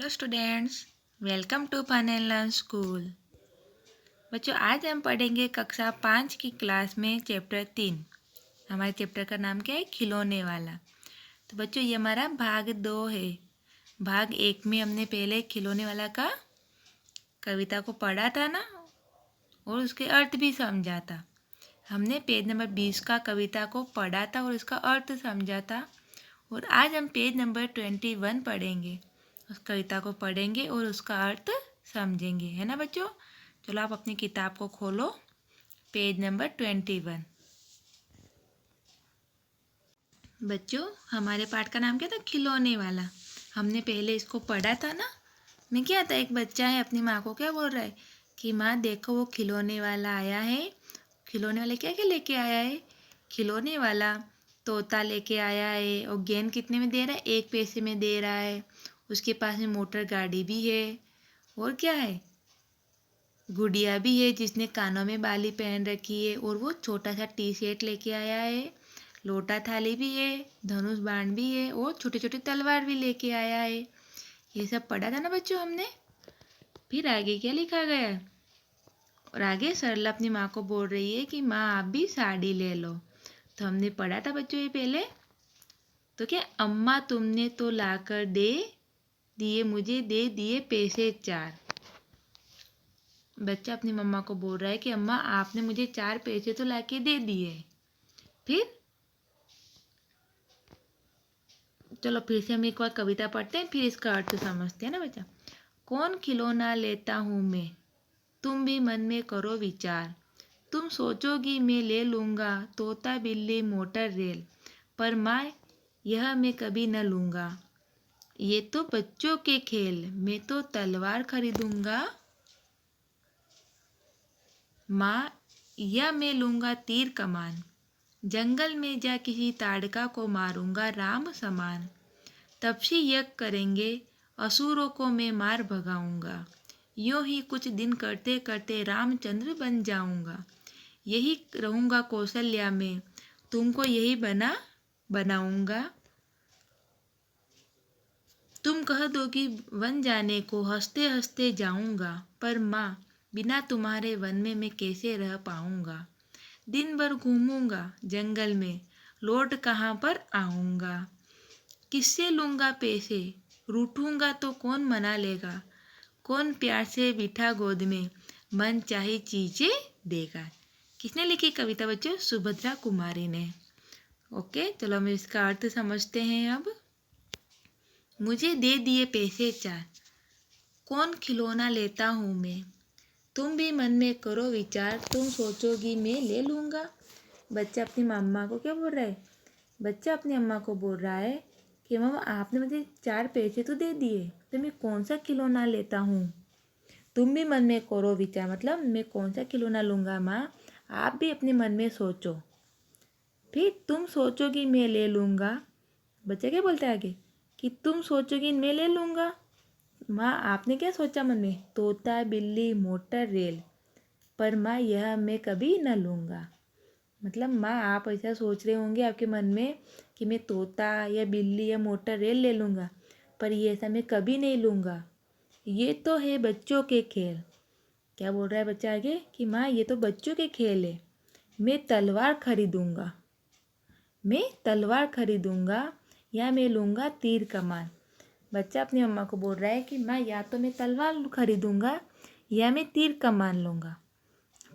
Hello students, welcome to fun and learn school. बच्चों, आज हम पढ़ेंगे कक्षा 5 की क्लास में चैप्टर 3। हमारे चैप्टर का नाम क्या है? खिलौने वाला। तो बच्चों, ये हमारा भाग 2 है। भाग 1 में हमने पहले खिलौने वाला का कविता को पढ़ा था ना, और उसके अर्थ भी समझा था। हमने पेज नंबर 20 का कविता को पढ़ा था और इसका अर्थ समझा था। और आज हम पेज नंबर 21 पढ़ेंगे। उस कविता को पढ़ेंगे और उसका अर्थ समझेंगे, है ना बच्चों? चलो आप अपनी किताब को खोलो, पेज नंबर 21। बच्चों, हमारे पाठ का नाम क्या था? खिलौने वाला। हमने पहले इसको पढ़ा था ना। मैं क्या था, एक बच्चा है, अपनी माँ को क्या बोल रहा है कि माँ देखो वो खिलौने वाला आया है। खिलौने वाले क्या क्या लेके आया है? खिलौने वाला तोता लेके आया है, और गेंद कितने में दे रहा है? 1 पैसे में दे रहा है। उसके पास में मोटर गाड़ी भी है, और क्या है? गुड़िया भी है जिसने कानों में बाली पहन रखी है, और वो छोटा सा टी शर्ट लेके आया है। लोटा थाली भी है, धनुष बाण भी है, और छोटी छोटी तलवार भी लेके आया है। ये सब पढ़ा था ना बच्चों हमने। फिर आगे क्या लिखा गया है? और आगे सरला अपनी माँ को बोल रही है कि माँ आप भी साड़ी ले लो। तो हमने पढ़ा था बच्चों ये पहले। तो क्या, अम्मा तुमने तो लाकर दे दिए मुझे, दे दिए पैसे 4। बच्चा अपनी मम्मा को बोल रहा है कि अम्मा आपने मुझे 4 पैसे तो लाके दे दिए। फिर चलो फिर से हम एक बार कविता पढ़ते हैं, फिर इसका अर्थ समझते हैं ना बच्चा। कौन खिलौना लेता हूँ मैं, तुम भी मन में करो विचार। तुम सोचोगी मैं ले लूँगा तोता बिल्ली मोटर रेल, पर माँ यह मैं कभी न लूँगा। ये तो बच्चों के खेल, मैं तो तलवार खरीदूँगा। माँ या मैं लूँगा तीर कमान, जंगल में जा किसी ताड़का को मारूंगा राम समान। तपसी यज्ञ करेंगे असुरों को मैं मार भगाऊंगा, यूं ही कुछ दिन करते करते रामचंद्र बन जाऊंगा। यही रहूंगा कौशल्या में, तुमको यही बनाऊंगा। तुम कह दोगी वन जाने को, हंसते हंसते जाऊंगा, पर माँ बिना तुम्हारे वन में मैं कैसे रह पाऊंगा। दिन भर घूमूंगा जंगल में, लौट कहाँ पर आऊंगा। किससे लूँगा पैसे, रूठूंगा तो कौन मना लेगा। कौन प्यार से बिठा गोद में, मन चाहे चीजें देगा। किसने लिखी कविता बच्चों? सुभद्रा कुमारी ने। ओके, चलो हम इसका अर्थ समझते हैं अब। मुझे दे दिए पैसे 4, कौन खिलौना लेता हूँ मैं। तुम भी मन में करो विचार, तुम सोचोगी मैं ले लूँगा। बच्चा अपनी मम्मा को क्या बोल रहा है? बच्चा अपनी अम्मा को बोल रहा है कि मम्मा आपने मुझे 4 पैसे तो दे दिए, तो मैं कौन सा खिलौना लेता हूँ। तुम भी मन में करो विचार, मतलब मैं कौन सा खिलौना लूँगा माँ, आप भी अपने मन में सोचो। फिर तुम सोचोगी मैं ले लूँगा। बच्चा क्या बोलता है आगे कि तुम सोचोगी मैं ले लूँगा। माँ आपने क्या सोचा मन में? तोता बिल्ली मोटर रेल, पर माँ यह मैं कभी न लूँगा। मतलब माँ आप ऐसा सोच रहे होंगे आपके मन में कि मैं तोता या बिल्ली या मोटर रेल ले लूँगा, पर ये ऐसा मैं कभी नहीं लूँगा। ये तो है बच्चों के खेल। क्या बोल रहा है बच्चा आगे कि माँ ये तो बच्चों के खेल है। मैं तलवार खरीदूँगा, मैं तलवार खरीदूँगा, या मैं लूँगा तीर कमान। बच्चा अपनी मम्मा को बोल रहा है कि माँ या तो मैं तलवार खरीदूँगा या मैं तीर कमान लूँगा।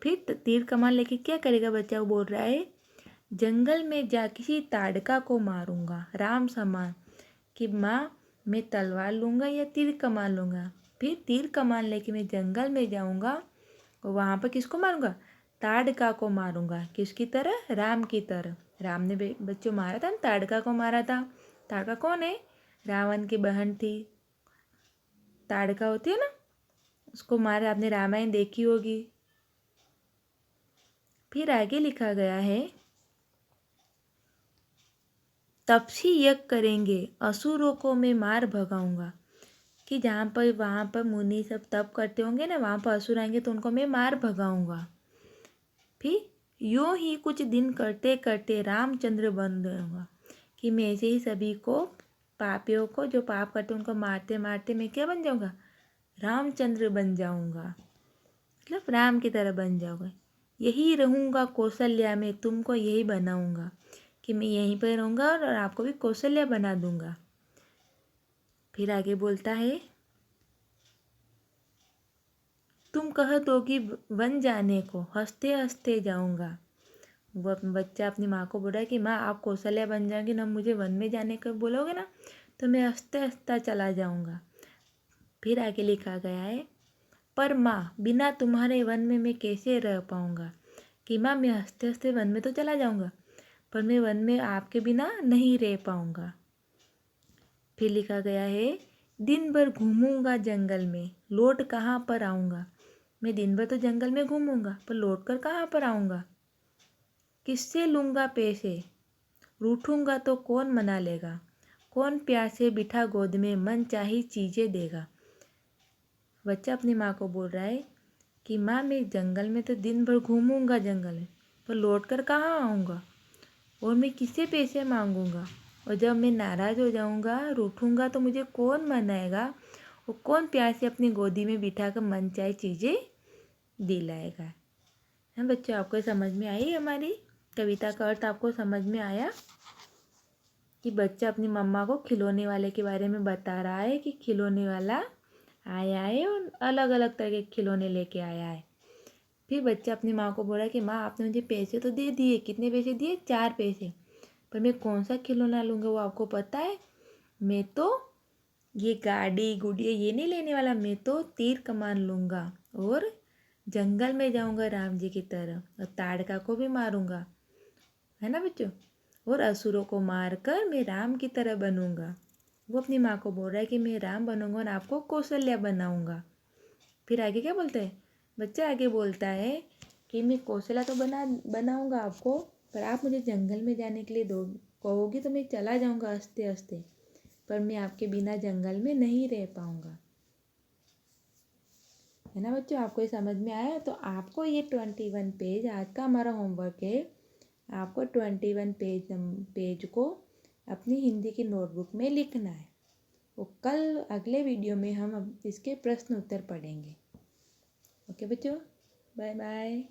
फिर तीर कमान लेके क्या करेगा बच्चा? वो बोल रहा है जंगल में जा किसी ताड़का को मारूंगा राम समान। कि माँ मैं तलवार लूँगा या तीर कमान लूँगा। फिर तीर कमान लेके मैं जंगल में जाऊँगा, और वहाँ पर किसको मारूंगा? ताड़का को मारूंगा। किसकी तरह? राम की तरह। राम ने बच्चों मारा था ना, ताड़का को मारा था। ताड़का कौन है? रावण की बहन थी, ताड़का होती है ना, उसको मारा। आपने रामायण देखी होगी। फिर आगे लिखा गया है तपसी यज्ञ करेंगे असुरों को मैं मार भगाऊंगा। कि जहाँ पर वहाँ पर मुनि सब तप करते होंगे ना, वहाँ पर असुर आएंगे तो उनको मैं मार भगाऊंगा। फिर यूं ही कुछ दिन करते करते रामचंद्र बन जाऊंगा। कि मैं ऐसे ही सभी को पापियों को, जो पाप करते उनको मारते मारते मैं क्या बन जाऊँगा? रामचंद्र बन जाऊँगा, मतलब राम की तरह बन जाऊँगा। यही रहूँगा कौशल्या में, तुमको यही बनाऊँगा कि मैं यहीं पर रहूँगा और आपको भी कौशल्या बना दूँगा। फिर आगे बोलता है, तुम कह दोगी वन जाने को, हंसते हंसते जाऊँगा। वो बच्चा अपनी माँ को बोल रहा है कि माँ आप कौशल्या बन जाओगी ना, मुझे वन में जाने का बोलोगे ना तो मैं हंसते हंसता चला जाऊँगा। फिर आगे लिखा गया है, पर माँ बिना तुम्हारे वन में मैं कैसे रह पाऊँगा। कि माँ मैं हंसते हंसते वन में तो चला जाऊँगा, पर मैं वन में आपके बिना नहीं रह पाऊँगा। फिर लिखा गया है, दिन भर घूमूंगा जंगल में, लौट कहाँ पर आऊँगा। मैं दिन भर तो जंगल में घूमूंगा, पर लौट कर कहाँ पर आऊँगा। किससे लूँगा पैसे, रूठूंगा तो कौन मना लेगा। कौन प्यार से बिठा गोद में मन चाही चीज़ें देगा। बच्चा अपनी माँ को बोल रहा है कि माँ मैं जंगल में तो दिन भर घूमूंगा जंगल में, पर लौट कर कहाँ आऊँगा और मैं किससे पैसे मांगूंगा। और जब मैं नाराज़ हो जाऊँगा, रूठूंगा तो मुझे कौन मनाएगा और कौन प्यार से अपनी गोदी में बिठा कर मन चाहे चीज़ें दिलाएगा। हाँ बच्चों, आपको समझ में आई हमारी कविता का अर्थ? आपको समझ में आया कि बच्चा अपनी मम्मा को खिलौने वाले के बारे में बता रहा है कि खिलौने वाला आया है और अलग अलग तरह के खिलौने लेके आया है। फिर बच्चा अपनी माँ को बोल रहा है कि माँ आपने मुझे पैसे तो दे दिए, कितने पैसे दिए? 4 पैसे, पर मैं कौन सा खिलौना लूँगा वो आपको पता है? मैं तो ये गाड़ी गुड़िया ये नहीं लेने वाला, मैं तो तीर कमान लूँगा और जंगल में जाऊँगा राम जी की तरह और ताड़का को भी मारूँगा, है ना बच्चों। और असुरों को मारकर मैं राम की तरह बनूँगा। वो अपनी माँ को बोल रहा है कि मैं राम बनूँगा और आपको कौशल्या बनाऊँगा। फिर आगे क्या बोलता है? बच्चा आगे बोलता है कि मैं कौशल्या तो बनाऊँगा आपको, पर आप मुझे जंगल में जाने के लिए कहोगी तो मैं चला जाऊँगा हंसते हंसते, पर मैं आपके बिना जंगल में नहीं रह पाऊँगा। है ना बच्चों, आपको ये समझ में आया? तो आपको ये 21 पेज आज का हमारा होमवर्क है। आपको 21 पेज को अपनी हिंदी की नोटबुक में लिखना है। वो कल अगले वीडियो में हम इसके प्रश्न उत्तर पढ़ेंगे। ओके बच्चों, बाय बाय।